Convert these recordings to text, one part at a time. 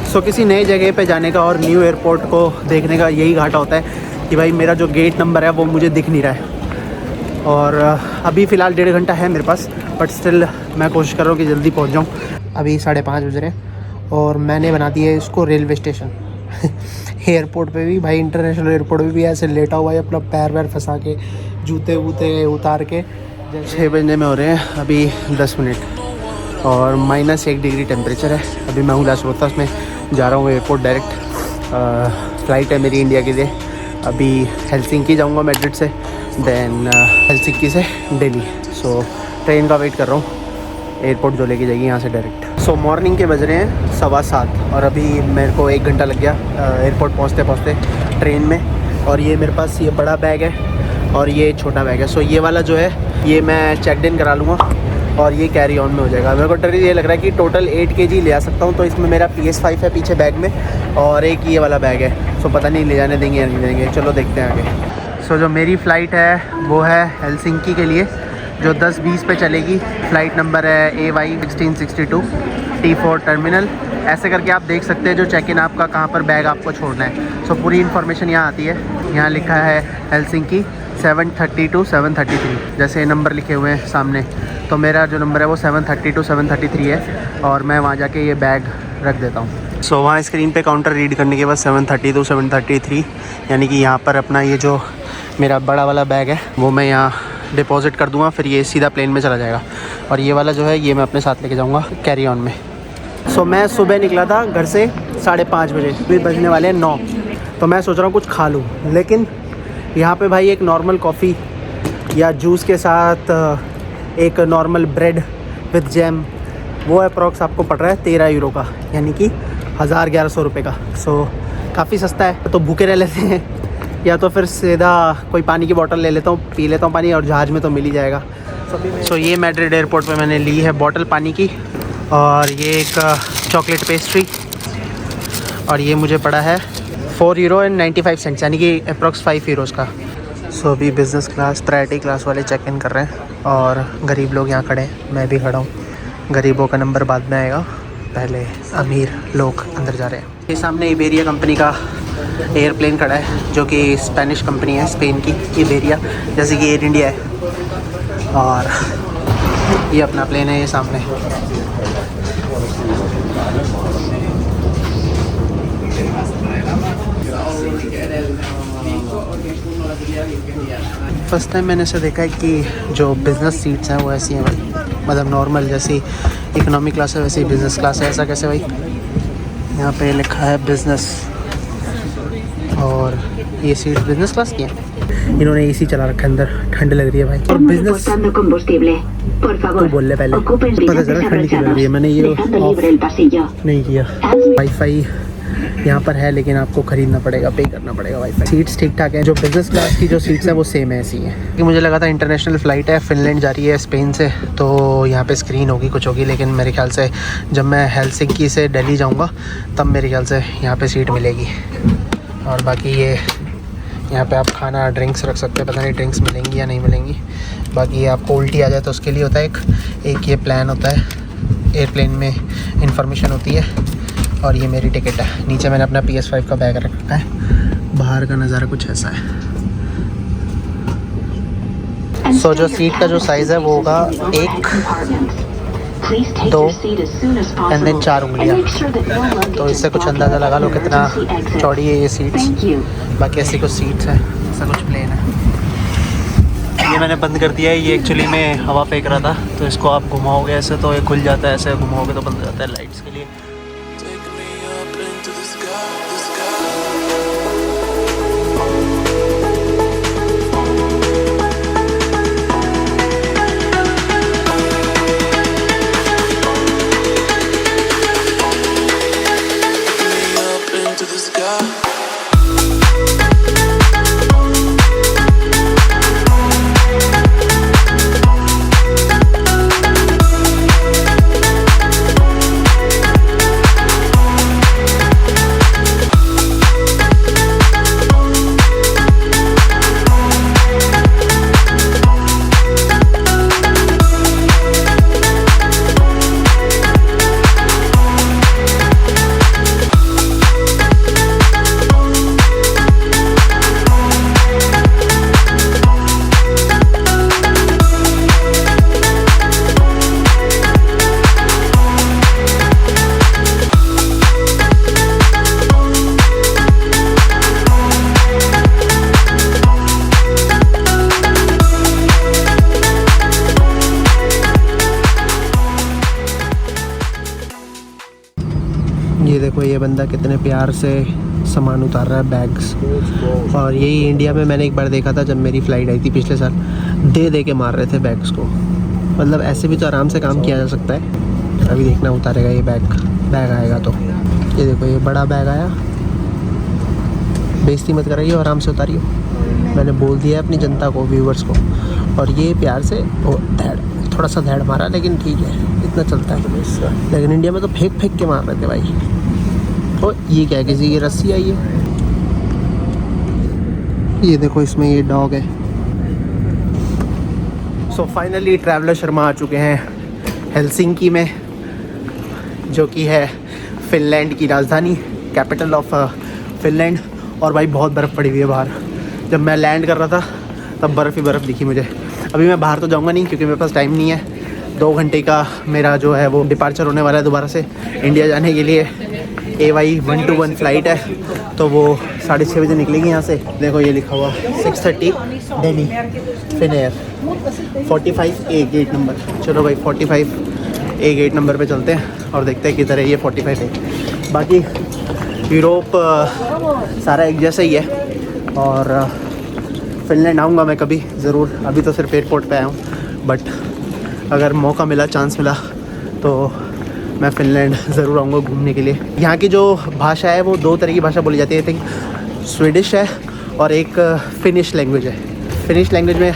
सो किसी नई जगह पे जाने का और न्यू एयरपोर्ट को देखने का यही घाटा होता है कि भाई मेरा जो गेट नंबर है वो मुझे दिख नहीं रहा है। और अभी फ़िलहाल 1.5 घंटा है मेरे पास, बट स्टिल मैं कोशिश कर रहा हूँ कि जल्दी पहुँच जाऊँ। अभी 5:30 बज रहे हैं और मैंने बना दिया है इसको रेलवे स्टेशन। एयरपोर्ट पे भी भाई, इंटरनेशनल एयरपोर्ट पे भी ऐसे लेटा हुआ है अपना पैर वैर फंसा के, जूते वूते उतार के। 6 बजने में हो रहे हैं अभी 10 मिनट और -1 डिग्री टेम्परेचर है। अभी मैं हूँ लास रोहतास में, जा रहा हूँ एयरपोर्ट डायरेक्ट। फ़्लाइट है मेरी इंडिया के लिए। अभी हेलसिंकी जाऊँगा मैड्रिड से, देन हेलसिंकी से दिल्ली। सो ट्रेन का वेट कर रहा हूँ, एयरपोर्ट जो लेके जाएगी यहाँ से डायरेक्ट। सो मॉर्निंग के बज रहे हैं 7:15 और अभी मेरे को 1 घंटा लग गया एयरपोर्ट पहुँचते पहुँचते ट्रेन में। और ये मेरे पास ये बड़ा बैग है और ये छोटा बैग है। सो ये वाला जो है ये मैं चेक इन करा लूँगा और ये कैरी ऑन में हो जाएगा। मेरे को टरी ये लग रहा है कि टोटल 8 kg ले आ सकता हूँ। तो इसमें मेरा PS5 है पीछे बैग में और एक ये वाला बैग है। सो पता नहीं ले जाने देंगे या नहीं देंगे, चलो देखते हैं आगे। सो जो मेरी फ़्लाइट है वो है हेलसिंकी के लिए, जो 10:20 पे चलेगी। फ़्लाइट नंबर है AY 1662 T4 टर्मिनल। ऐसे करके आप देख सकते हैं जो चेक इन आपका कहाँ पर बैग आपको छोड़ना है। सो पूरी इन्फॉर्मेशन यहाँ आती है। यहाँ लिखा है हेलसिंकी 732 733, जैसे नंबर लिखे हुए हैं सामने। तो मेरा जो नंबर है वो 732 733 है और मैं वहाँ जाके ये बैग रख देता हूँ। सो वहाँ स्क्रीन पे काउंटर रीड करने के बाद 732 733 यानी कि यहाँ पर अपना ये जो मेरा बड़ा वाला बैग है वो मैं यहाँ डिपॉजिट कर दूँगा, फिर ये सीधा प्लेन में चला जाएगा। और ये वाला जो है ये मैं अपने साथ लेके जाऊँगा कैरी ऑन में। सो मैं सुबह निकला था घर से 5:30 बजे, अभी बजने वाले हैं 9। तो मैं सोच रहा हूँ कुछ खा लूँ, लेकिन यहाँ पे भाई एक नॉर्मल कॉफ़ी या जूस के साथ एक नॉर्मल ब्रेड विद जैम, वो अप्रॉक्स आपको पड़ रहा है 13 यूरो का, यानी कि 1100 रुपये का। सो काफ़ी सस्ता है। तो भूखे रह लेते हैं या तो फिर सीधा कोई पानी की बोतल ले लेता हूँ, पी लेता हूँ पानी, और जहाज़ में तो मिल ही जाएगा। सो ये मैड्रिड एयरपोर्ट पे मैंने ली है बॉटल पानी की, और ये एक चॉकलेट पेस्ट्री, और ये मुझे पड़ा है 4 यूरो एंड 95 सेंट्स, यानी कि अप्रॉक्स 5 यूरोज़ का। सो अभी बिज़नेस क्लास प्रायोरिटी क्लास वाले चेक इन कर रहे हैं और गरीब लोग यहाँ खड़े हैं, मैं भी खड़ा हूँ। गरीबों का नंबर बाद में आएगा, पहले अमीर लोग अंदर जा रहे हैं। ये सामने इबेरिया कंपनी का एयरप्लेन खड़ा है, जो कि स्पेनिश कंपनी है, स्पेन की इबेरिया, जैसे कि एयर इंडिया है। और ये अपना प्लेन है, ये सामने। फर्स्ट टाइम मैंने ऐसा देखा है कि जो बिज़नेस सीट्स हैं वो ऐसी हैं भाई, मतलब नॉर्मल जैसी इकोनॉमी क्लास है वैसे ही बिज़नेस क्लास है। ऐसा कैसे भाई? यहाँ पे लिखा है बिज़नेस, और ये सीट बिज़नेस क्लास की है। इन्होंने एसी चला रखा है, अंदर ठंड लग रही है भाई। और बिज़नेस तो बोल ले पहले, पता चला ठंड की लग रही है, मैंने ये ऑफ नहीं किया। वाईफाई यहाँ पर है, लेकिन आपको ख़रीदना पड़ेगा, पे करना पड़ेगा वाईफाई। सीट्स ठीक ठाक हैं, जो बिज़नेस क्लास की जो सीट्स हैं वो सेम है, ऐसी हैं। कि मुझे लगा था इंटरनेशनल फ़्लाइट है, फ़िनलैंड जा रही है स्पेन से, तो यहाँ पे स्क्रीन होगी, कुछ होगी, लेकिन मेरे ख्याल से जब मैं हेलसिंकी से दिल्ली जाऊँगा तब मेरे ख्याल से यहाँ पे सीट मिलेगी। और बाकी ये यहाँ पे आप खाना ड्रिंक्स रख सकते हैं, पता नहीं ड्रिंक्स मिलेंगी या नहीं मिलेंगी। बाकी ये आपको उल्टी आ जाए तो उसके लिए होता है एक ये प्लान होता है, एयरप्लेन में इंफॉर्मेशन होती है। और ये मेरी टिकट है। नीचे मैंने अपना PS5 का बैग रख रखा है। बाहर का नज़ारा कुछ ऐसा है। सो जो सीट का जो साइज़ है वो होगा 1, 2 एंड देन 4 उंगलियाँ। तो इससे कुछ अंदाज़ा लगा लो कितना चौड़ी है ये सीट्स। बाकी ऐसी कुछ सीट्स हैं, ऐसा कुछ प्लेन है। ये मैंने बंद कर दिया है, ये एक्चुअली में हवा फेंक रहा था, तो इसको आप घुमाओगे ऐसे तो ये खुल जाता है, ऐसे घुमाओगे तो बंद हो जाता है लाइट्स के लिए। ये देखो ये बंदा कितने प्यार से सामान उतार रहा है, बैग्स। और यही इंडिया में मैंने एक बार देखा था जब मेरी फ़्लाइट आई थी पिछले साल, दे के मार रहे थे बैग्स को। मतलब ऐसे भी तो आराम से काम किया जा सकता है। अभी देखना उतारेगा ये बैग आएगा तो। ये देखो ये बड़ा बैग आया, बेइज्जती मत कराइए, आराम से उतारिए। मैंने बोल दिया है अपनी जनता को, व्यूवर्स को। और ये प्यार से थोड़ा सा धैड़ मारा, लेकिन ठीक है, इतना चलता है। लेकिन इंडिया में तो फेंक के मार रहे थे भाई। और ये क्या है, किसी की रस्सी आई है। ये देखो इसमें ये डॉग है। सो फाइनली ट्रैवलर शर्मा आ चुके हैं हेलसिंकी में, जो कि है फिनलैंड की राजधानी, कैपिटल ऑफ फिनलैंड। और भाई बहुत बर्फ़ पड़ी हुई है बाहर। जब मैं लैंड कर रहा था तब बर्फ़ ही बर्फ़ दिखी मुझे। अभी मैं बाहर तो जाऊंगा नहीं क्योंकि मेरे पास टाइम नहीं है। 2 घंटे का मेरा जो है वो डिपार्चर होने वाला है दोबारा से इंडिया जाने के लिए। AY121 फ़्लाइट है, तो वो 6:30 बजे निकलेगी यहाँ से। देखो ये लिखा हुआ 6:30 Delhi FINNAIR 45A gate number. चलो भाई 45A गेट नंबर पे चलते हैं और देखते हैं किधर है ये 45A। बाकी यूरोप सारा एक जैसा ही है। और फिनलैंड आऊँगा मैं कभी ज़रूर, अभी तो सिर्फ एयरपोर्ट पे आया हूँ, बट अगर मौका मिला, चांस मिला तो मैं फ़िनलैंड ज़रूर आऊँगा घूमने के लिए। यहाँ की जो भाषा है वो 2 तरह की भाषा बोली जाती है। आई थिंक स्वीडिश है और एक फिनिश लैंग्वेज है। फिनिश लैंग्वेज में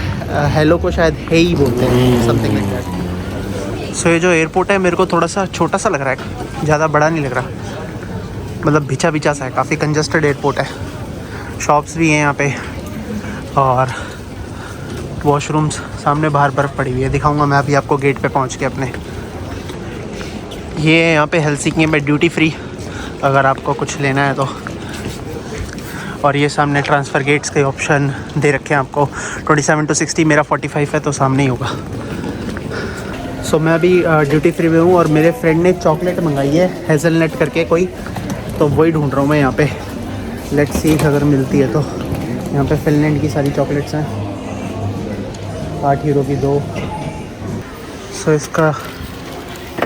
हेलो को शायद हे ही बोलते हैं, समथिंग लाइक दैट। सो ये जो एयरपोर्ट है मेरे को थोड़ा सा छोटा सा लग रहा है, ज़्यादा बड़ा नहीं लग रहा। मतलब बिछा सा है, काफ़ी कंजस्टेड एयरपोर्ट है। शॉप्स भी हैं यहाँ पे और वॉशरूम्स। सामने बाहर बर्फ़ पड़ी हुई है, दिखाऊंगा मैं अभी आपको गेट पे पहुँच के अपने। ये यहाँ पे हेलसिंकी में ड्यूटी फ्री, अगर आपको कुछ लेना है तो। और ये सामने ट्रांसफ़र गेट्स के ऑप्शन दे रखे हैं आपको। 27 to 60, मेरा 45 है तो सामने ही होगा। सो मैं अभी ड्यूटी फ्री में हूँ और मेरे फ्रेंड ने चॉकलेट मंगाई है हेज़लनट करके कोई, तो वही ढूंढ रहा हूँ मैं यहाँ पे। लेट्स सी अगर मिलती है तो। यहाँ पे फिनलैंड की सारी चॉकलेट्स हैं, 8 यूरो की 2। सो इसका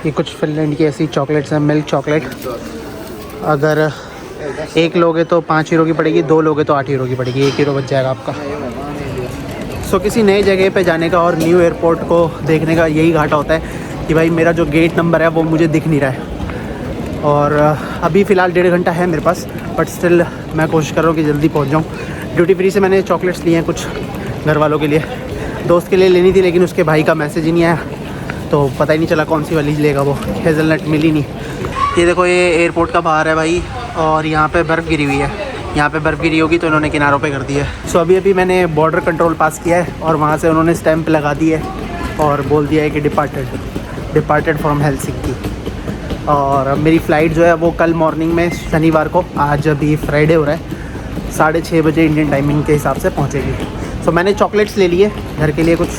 ये कुछ फिनलैंड की ऐसी चॉकलेट्स हैं, मिल्क चॉकलेट। अगर 1 लोगे तो 5 यूरो की पड़ेगी, 2 लोगे तो 8 यूरो की पड़ेगी, 1 यूरो बच जाएगा आपका। सो किसी नई जगह पे जाने का और न्यू एयरपोर्ट को देखने का यही घाटा होता है कि भाई मेरा जो गेट नंबर है वो मुझे दिख नहीं रहा है। और अभी फ़िलहाल 1.5 घंटा है मेरे पास, बट स्टिल मैं कोशिश कर रहा हूँ कि जल्दी पहुँच जाऊँ। ड्यूटी फ्री से मैंने चॉकलेट्स लिए हैं कुछ घर वालों के लिए, दोस्त के लिए लेनी थी, लेकिन उसके भाई का मैसेज ही नहीं आया तो पता ही नहीं चला कौन सी वाली लेगा। वो हेज़लनट मिली नहीं। ये देखो ये एयरपोर्ट का बाहर है भाई, और यहाँ पे बर्फ़ गिरी हुई है। यहाँ पे बर्फ़ गिरी होगी तो इन्होंने किनारों पे कर दी है। सो अभी मैंने बॉर्डर कंट्रोल पास किया है और वहाँ से उन्होंने स्टैंप लगा दी है और बोल दिया है कि डिपार्टेड फ्रॉम हेलसिंकी। और मेरी फ़्लाइट जो है वो कल मॉर्निंग में शनिवार को, आज अभी फ्राइडे हो रहा है, 6:30 बजे इंडियन टाइमिंग के हिसाब से पहुँचेगी। सो मैंने चॉकलेट्स ले लिए घर के लिए कुछ,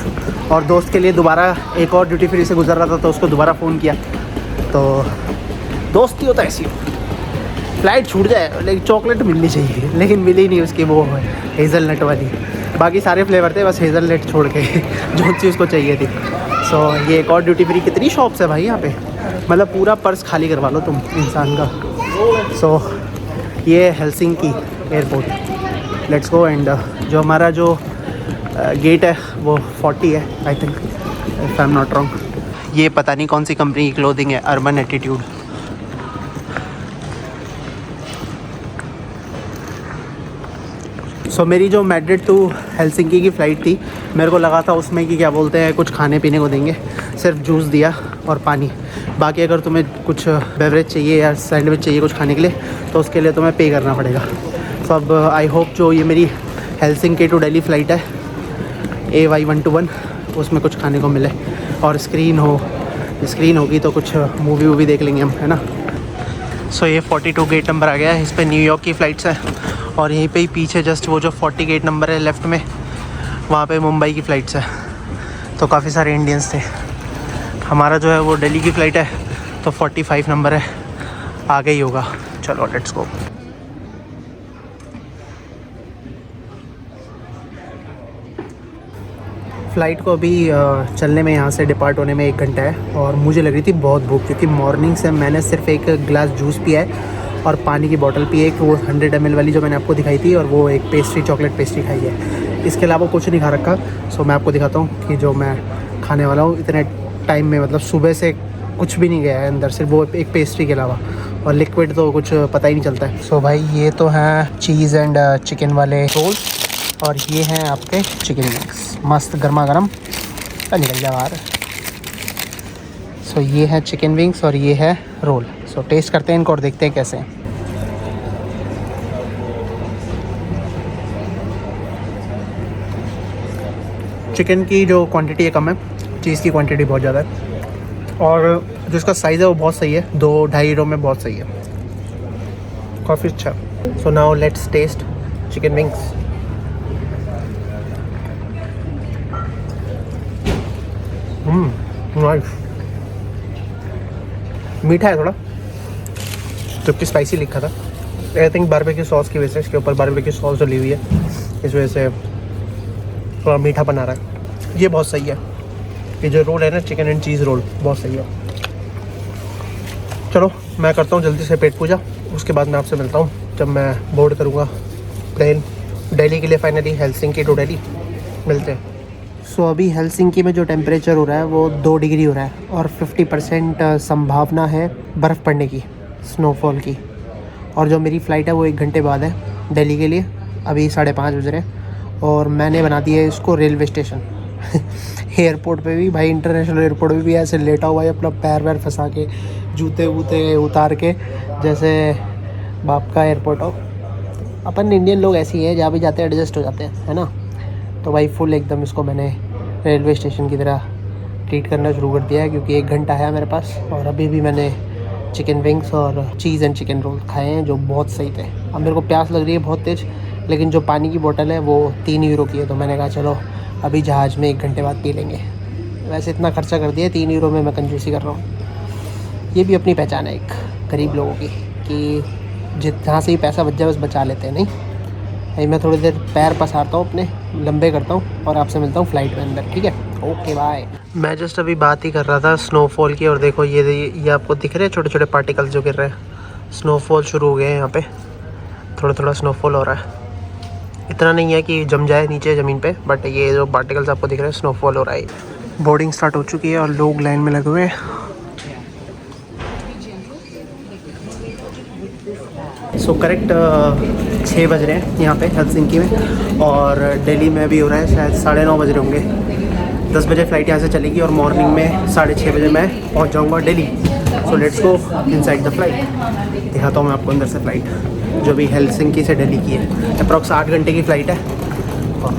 और दोस्त के लिए दोबारा एक और ड्यूटी फ्री से गुजर रहा था तो उसको दोबारा फ़ोन किया। तो दोस्ती होता है ऐसी, फ़्लाइट छूट जाए लेकिन चॉकलेट मिलनी चाहिए, लेकिन मिली नहीं उसकी वो हेज़लनट वाली। बाकी सारे फ्लेवर थे, बस हेज़लनट छोड़ के जो चीज़ उसको चाहिए थी। सो ये एक और ड्यूटी फ्री। कितनी शॉप्स है भाई यहाँ पे, मतलब पूरा पर्स खाली करवा लो तुम इंसान का। सो ये Helsinki airport, let's go. And जो हमारा जो गेट है वो 40 है I think, if I am not wrong. ये पता नहीं कौन सी कंपनी की क्लोथिंग है, अर्बन एटीट्यूड। सो मेरी जो मैड्रिड टू हेलसिंकी की फ़्लाइट थी, मेरे को लगा था उसमें कि क्या बोलते हैं कुछ खाने पीने को देंगे, सिर्फ जूस दिया और पानी। बाकी अगर तुम्हें कुछ बेवरेज चाहिए या सैंडविच चाहिए कुछ खाने के लिए तो उसके लिए तुम्हें पे करना पड़ेगा। सो अब आई होप जो ये मेरी हेलसिंकी टू दिल्ली फ़्लाइट है AY121, उसमें कुछ खाने को मिले और स्क्रीन होगी तो कुछ मूवी वूवी देख लेंगे हम, है ना। सो ये 42 गेट नंबर आ गया है, इस पर न्यूयॉर्क की फ़्लाइट्स हैं। और यहीं पे ही पीछे जस्ट वो जो 40 गेट नंबर है लेफ़्ट में, वहाँ पे मुंबई की फ़्लाइट्स है। तो काफ़ी सारे इंडियंस थे। हमारा जो है वो दिल्ली की फ़्लाइट है तो 45 नंबर है, आगे ही होगा। चलो लेट्स गो। फ़्लाइट को अभी चलने में, यहाँ से डिपार्ट होने में 1 घंटा है और मुझे लग रही थी बहुत भूख, क्योंकि मॉर्निंग से मैंने सिर्फ एक गिलास जूस पिया है और पानी की बोतल पी है, एक वो 100 ml वाली जो मैंने आपको दिखाई थी, और वो एक पेस्ट्री, चॉकलेट पेस्ट्री खाई है। इसके अलावा कुछ नहीं खा रखा। सो मैं आपको दिखाता हूँ कि जो मैं खाने वाला हूँ इतने टाइम में, मतलब सुबह से कुछ भी नहीं गया है अंदर, सिर्फ वो एक पेस्ट्री के अलावा, और लिक्विड तो कुछ पता ही नहीं चलता है। सो भाई ये तो हैं चीज़ एंड चिकन वाले रोल, और ये हैं आपके चिकन विंग्स, मस्त गर्मा गर्म, निकल जा बाहर। सो ये है चिकन विंग्स और ये है रोल। सो टेस्ट करते हैं इनको और देखते हैं कैसे हैं। चिकन की जो क्वांटिटी है कम है, चीज़ की क्वांटिटी बहुत ज़्यादा है, और जो इसका साइज़ है वो बहुत सही है, 2-2.5 यूरो में बहुत सही है, काफ़ी अच्छा। So now let's taste chicken wings. Nice, मीठा है थोड़ा, जबकि स्पाइसी लिखा था। आई थिंक बारबेक्यू सॉस की वजह से, इसके ऊपर बारबेक्यू सॉस डली हुई है, इस वजह से थोड़ा मीठा बना रहा है। ये बहुत सही है, ये जो रोल है ना, चिकन एंड चीज़ रोल, बहुत सही है। चलो मैं करता हूँ जल्दी से पेट पूजा, उसके बाद मैं आपसे मिलता हूँ जब मैं बोर्ड करूँगा प्लेन दिल्ली के लिए। फाइनली हेलसिंकी टू दिल्ली मिलते हैं। सो अभी हेलसिंकी में जो टेम्परेचर हो रहा है वो 2 डिग्री हो रहा है, और 50% संभावना है बर्फ़ पड़ने की, स्नोफॉल की। और जो मेरी फ़्लाइट है वो 1 घंटे बाद है दिल्ली के लिए, अभी 5:30 बज रहे हैं, और मैंने बना दिया है इसको रेलवे स्टेशन। एयरपोर्ट पे भी भाई, इंटरनेशनल एयरपोर्ट पे भी ऐसे लेटा हुआ है, अपना पैर वैर फंसा के, जूते वूते उतार के, जैसे बाप का एयरपोर्ट हो। अपन इंडियन लोग ऐसे ही हैं, जहाँ भी जाते हैं एडजस्ट हो जाते हैं, है ना। तो भाई फुल एकदम इसको मैंने रेलवे स्टेशन की तरह ट्रीट करना शुरू कर दिया है, क्योंकि 1 घंटा है मेरे पास, और अभी भी मैंने चिकन विंग्स और चीज़ एंड चिकन रोल खाए हैं जो बहुत सही थे। अब मेरे को प्यास लग रही है बहुत तेज़, लेकिन जो पानी की बोतल है वो 3 यूरो की है, तो मैंने कहा चलो अभी जहाज़ में 1 घंटे बाद पी लेंगे। वैसे इतना खर्चा कर दिया, 3 यूरो में मैं कंजूसी कर रहा हूँ। ये भी अपनी पहचान है एक गरीब लोगों की, कि जहाँ से ही पैसा बच जाए बस बचा लेते हैं। नहीं भाई, मैं थोड़ी देर पैर पसारता हूँ, अपने लंबे करता हूँ, और आपसे मिलता हूँ फ़्लाइट में अंदर, ठीक है? Okay bye. मैं जस्ट अभी बात ही कर रहा था स्नोफॉल की, और देखो ये आपको दिख रहे हैं छोटे छोटे पार्टिकल्स जो गिर रहे हैं। स्नोफॉल शुरू हो गए हैं यहाँ पे, थोड़ा थोड़ा स्नोफॉल हो रहा है। इतना नहीं है कि जम जाए नीचे ज़मीन पे, बट ये जो पार्टिकल्स आपको दिख रहे हैं, स्नोफॉल हो रहा है। बोर्डिंग स्टार्ट हो चुकी है और लोग लाइन में लगे हुए हैं। सो करेक्ट 6 बज रहे हैं यहाँ पे हेलसिंकी में, और दिल्ली में भी हो रहा है शायद 9:30 बज रहे होंगे। 10 बजे फ़्लाइट यहाँ से चलेगी, और मॉर्निंग में 6:30 बजे मैं पहुँच जाऊँगा दिल्ली। सो let's go inside the flight. दिखाता हूँ मैं आपको अंदर से फ़्लाइट, जो भी हेलसिंकी से दिल्ली की है। अप्रॉक्स 8 घंटे की फ़्लाइट है, और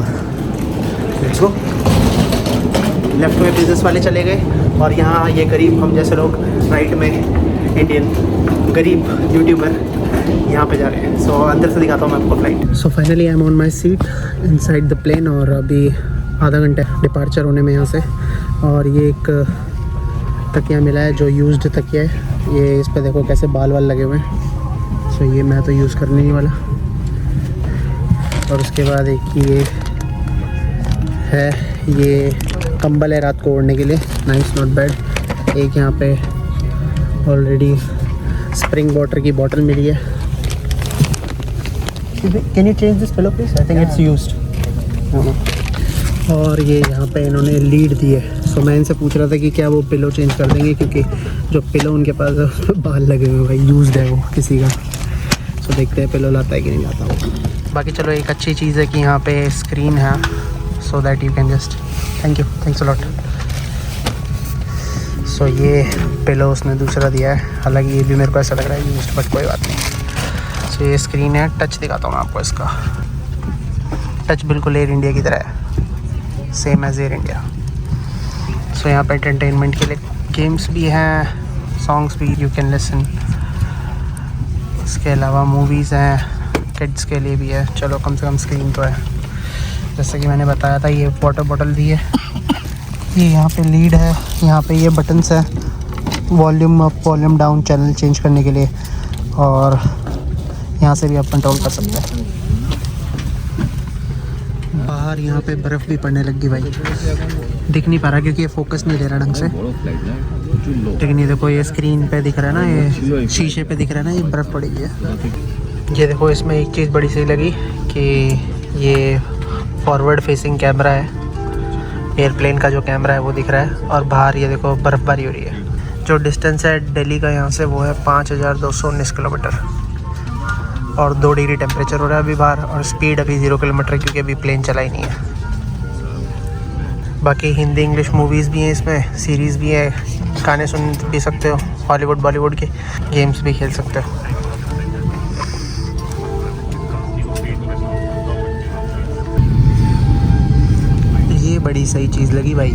लेट्स गो। लेफ़्ट में बिजनेस वाले चले गए, और यहाँ ये गरीब हम जैसे लोग राइट में इंडियन गरीब यूट्यूबर यहाँ पे जा रहे हैं। सो अंदर से दिखाता हूँ मैं आपको flight. So finally I am on my seat inside the plane, और अभी आधा घंटा डिपार्चर होने में यहाँ से। और ये एक तकिया मिला है जो यूज्ड तकिया है, ये इस पर देखो कैसे बाल वाल लगे हुए हैं। सो ये मैं तो यूज़ करने नहीं वाला। और उसके बाद एक ये है, ये कंबल है रात को ओढ़ने के लिए, नाइस नॉट बैड। एक यहाँ पे ऑलरेडी स्प्रिंग वाटर की बोतल मिली है। Can you change this pillow please? I think it's used. और ये यहाँ पे इन्होंने लीड दी है। सो मैं इनसे पूछ रहा था कि क्या वो पिलो चेंज कर देंगे, क्योंकि जो पिलो उनके पास है उसमें बाल लगे हुए हैं भाई, यूज्ड है वो किसी का। सो देखते हैं पिलो लाता है कि नहीं लाता वो। बाकी चलो एक अच्छी चीज़ है कि यहाँ पे स्क्रीन है, so that you can just, thanks a lot. So ये पिलो उसने दूसरा दिया है, हालांकि ये भी मेरे को ऐसा लग रहा है यूज्ड, बट कोई बात नहीं। सो ये स्क्रीन है, टच दिखाता हूँ मैं आपको। इसका टच बिल्कुल एयर इंडिया की तरह है, सेम एज एयर इंडिया। सो यहाँ पे एंटरटेनमेंट के लिए गेम्स भी हैं, सॉन्ग्स भी यू कैन लिसन। इसके अलावा मूवीज़ हैं, किड्स के लिए भी है। चलो कम से कम स्क्रीन तो है। जैसे कि मैंने बताया था, ये वाटर बॉटल दी है, ये यहाँ पे लीड है, यहाँ पे ये बटन्स है volume up volume down channel change करने के लिए, और यहाँ से भी आप कंट्रोल कर सकते हैं। बाहर यहाँ पे बर्फ़ भी पड़ने लगी भाई। दिख नहीं पा रहा क्योंकि ये फोकस नहीं दे रहा ढंग से, लेकिन ये देखो ये स्क्रीन पे दिख रहा है ना, ये शीशे पे दिख रहा है ना, ये बर्फ़ पड़ी हुई है। ये देखो इसमें एक चीज़ बड़ी सही लगी कि ये फॉरवर्ड फेसिंग कैमरा है, एयरप्लेन का जो कैमरा है वो दिख रहा है। और बाहर ये देखो बर्फ़बारी हो रही है। जो डिस्टेंस है दिल्ली का यहाँ से वो है 5219 किलोमीटर और 2 डिग्री टेम्परेचर हो रहा है अभी बाहर, और स्पीड अभी 0 किलोमीटर क्योंकि अभी प्लेन चला ही नहीं है। बाकी हिंदी इंग्लिश मूवीज़ भी हैं इसमें, सीरीज़ भी है, गाने सुन भी सकते हो हॉलीवुड बॉलीवुड के, गेम्स भी खेल सकते हो। ये बड़ी सही चीज़ लगी भाई,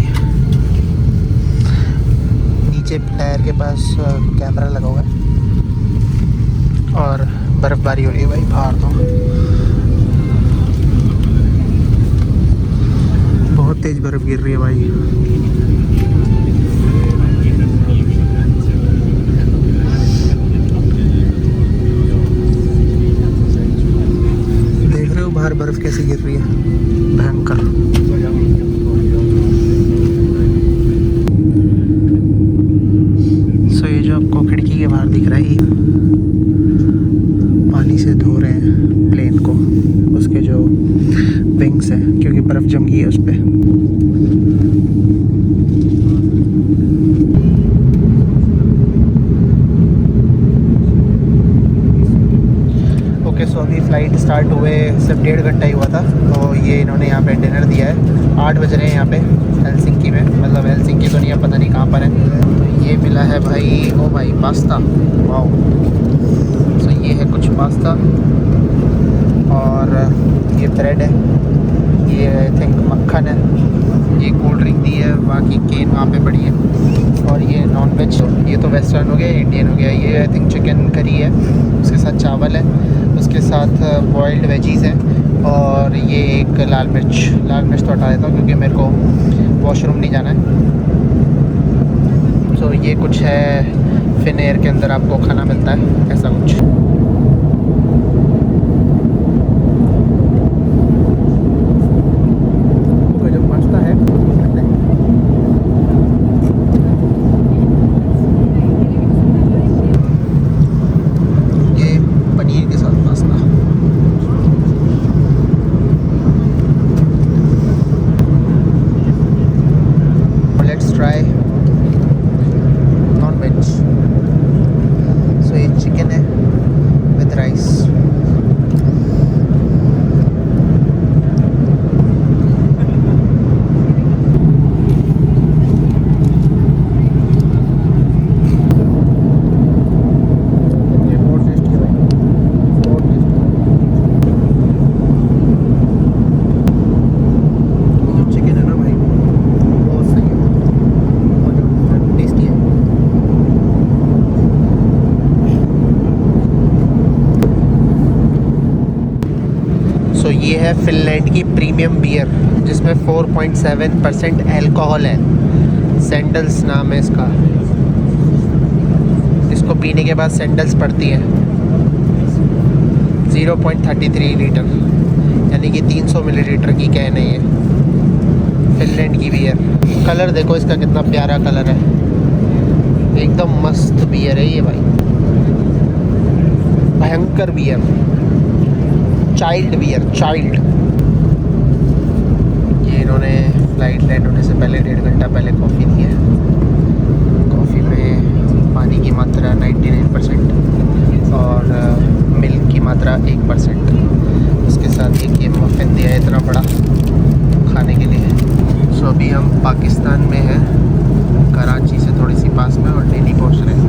नीचे टायर के पास कैमरा लगा हुआ है और बर्फ़बारी हो रही है भाई बाहर। तो बहुत तेज़ बर्फ़ गिर रही है भाई। देख रहे हो बाहर बर्फ़ कैसी गिर रही है, भयंकर। सो ये जो आपको खिड़की के बाहर दिख रहा है, पानी से धो रहे हैं प्लेन को, उसके जो विंग्स हैं, क्योंकि बर्फ़ जम गई है उस पर। ओके, सो अभी फ़्लाइट स्टार्ट हुए सिर्फ 1.5 घंटा ही हुआ था, तो ये इन्होंने यहाँ पे डिनर दिया है। 8 बज रहे हैं यहाँ पे हेलसिंकी में, मतलब हेलसिंकी तो नहीं है, पता नहीं कहाँ पर है। तो ये मिला है भाई, ओ भाई पास्ता, वाओ। सो ये है कुछ पास्ता और ये ब्रेड है, ये आई थिंक मक्खन है, ये कोल्ड ड्रिंक दी है, बाकी केन वहाँ पे पड़ी है। और ये नॉन वेज, ये तो वेस्टर्न हो गया, इंडियन हो गया। ये आई थिंक चिकन करी है, उसके साथ चावल है, उसके साथ बॉइल्ड वेजीज़ हैं, और ये एक लाल मिर्च तो हटा देता हूँ क्योंकि मेरे को वॉशरूम नहीं जाना है। तो ये कुछ है, फिनएयर के अंदर आपको खाना मिलता है ऐसा कुछ। ये है फिनलैंड की प्रीमियम बियर जिसमें 4.7% अल्कोहल है। सैंडल्स नाम है इसका। इसको पीने के बाद सैंडल्स पड़ती है। 0.33 लीटर यानी कि 300 मिलीलीटर की कैन है ये फिनलैंड की बियर। कलर देखो इसका कितना प्यारा कलर है, एकदम मस्त बियर है ये भाई, भयंकर बियर, चाइल्ड बियर, चाइल्ड। ये इन्होंने फ्लाइट लैंड होने से पहले 1.5 घंटा पहले कॉफ़ी दी है। कॉफ़ी में पानी की मात्रा 99% और मिल्क की मात्रा 1%। उसके साथ एक ये मफ़िन दिया है इतना बड़ा खाने के लिए। सो अभी हम पाकिस्तान में हैं, कराची से थोड़ी सी पास में, और दिल्ली पहुँच रहे हैं।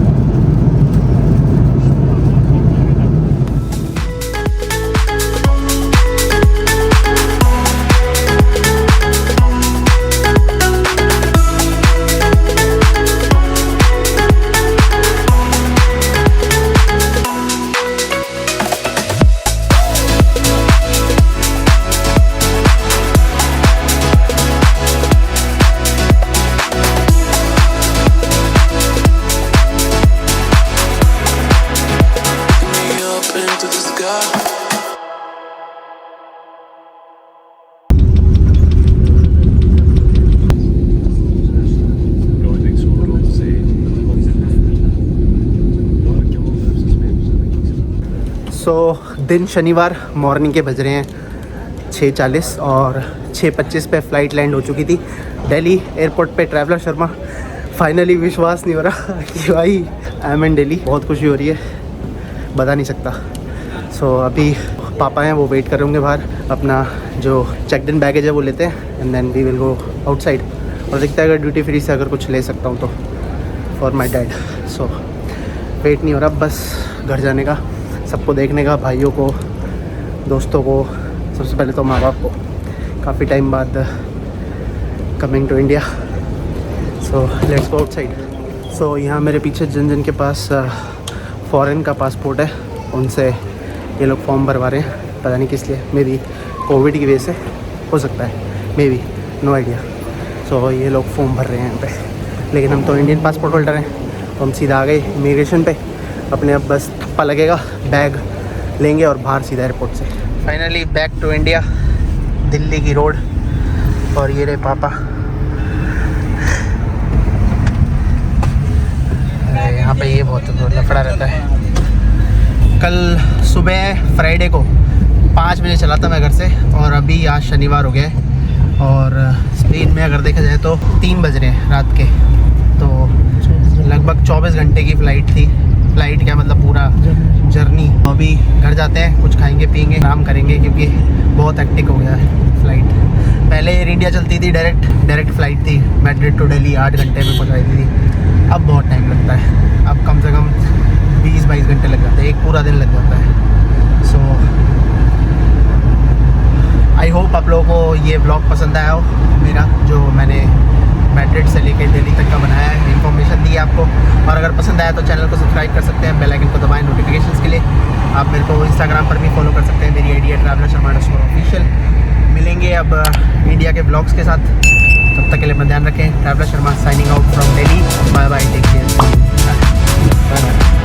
सो दिन शनिवार मॉर्निंग के बज रहे हैं 6:40 और 6:25 पे फ़्लाइट लैंड हो चुकी थी दिल्ली एयरपोर्ट पे। ट्रैवलर शर्मा फाइनली, विश्वास नहीं हो रहा कि भाई आई एम इन दिल्ली। बहुत खुशी हो रही है, बता नहीं सकता। सो अभी पापा हैं, वो वेट कर रहे होंगे बाहर। अपना जो चेकड इन बैगेज है वो लेते हैं and then we will go outside. और देखते हैं अगर ड्यूटी फ्री से अगर कुछ ले सकता हूँ तो for my dad. So wait नहीं हो रहा, बस घर जाने का, सबको देखने का, भाइयों को, दोस्तों को, सबसे पहले तो माँ बाप को। काफ़ी टाइम बाद coming to India. So let's go outside. So यहाँ मेरे पीछे जिन जिन के पास फ़ॉरेन का पासपोर्ट है उनसे ये लोग फॉर्म भरवा रहे हैं, पता नहीं किस लिए। मे बी कोविड की वजह से हो सकता है, मे बी, नो आइडिया। सो ये लोग फॉर्म भर रहे हैं यहाँ पे, लेकिन हम तो इंडियन पासपोर्ट होल्डर हैं, तो हम सीधा आ गए इमिग्रेशन पे। अपने अब बस ठप्पा लगेगा, बैग लेंगे और बाहर सीधा एयरपोर्ट से। Finally back to India, Delhi की रोड। और ये रहे पापा। यहाँ पे ये बहुत लफड़ा रहता है। कल सुबह फ्राइडे को 5 बजे चला था मैं घर से और अभी आज शनिवार हो गया है। और स्पेन में अगर देखा जाए तो 3 बज रहे हैं रात के, तो लगभग 24 घंटे की फ़्लाइट थी। फ़्लाइट क्या मतलब पूरा जर्नी। अभी घर जाते हैं, कुछ खाएंगे पिएंगे, आराम करेंगे क्योंकि बहुत हेक्टिक हो गया है फ़्लाइट। पहले एयर इंडिया चलती थी, डायरेक्ट फ़्लाइट थी मैड्रिड टू दिल्ली, 8 घंटे में पहुँचाई थी। अब बहुत टाइम लगता है, अब कम से कम 20-22 घंटे लग जाते हैं, एक पूरा दिन लग जाता है। सो आई होप आप लोगों को ये ब्लॉग पसंद आया हो मेरा, जो मैंने मैड्रिड से लेकर दिल्ली तक का बनाया है, इन्फॉर्मेशन दी है आपको। और अगर पसंद आया तो चैनल को सब्सक्राइब कर सकते हैं, बेल आइकन को दबाएं नोटिफिकेशंस के लिए। आप मेरे को इंस्टाग्राम पर भी फॉलो कर सकते हैं, मेरी आईडी है ट्रैवलर शर्मा ऑफिशियल। मिलेंगे अब इंडिया के ब्लॉग्स के साथ, तब तक के लिए अपना ध्यान रखें। Traveller Sharma signing out from Delhi. Bye bye, take care, bye bye.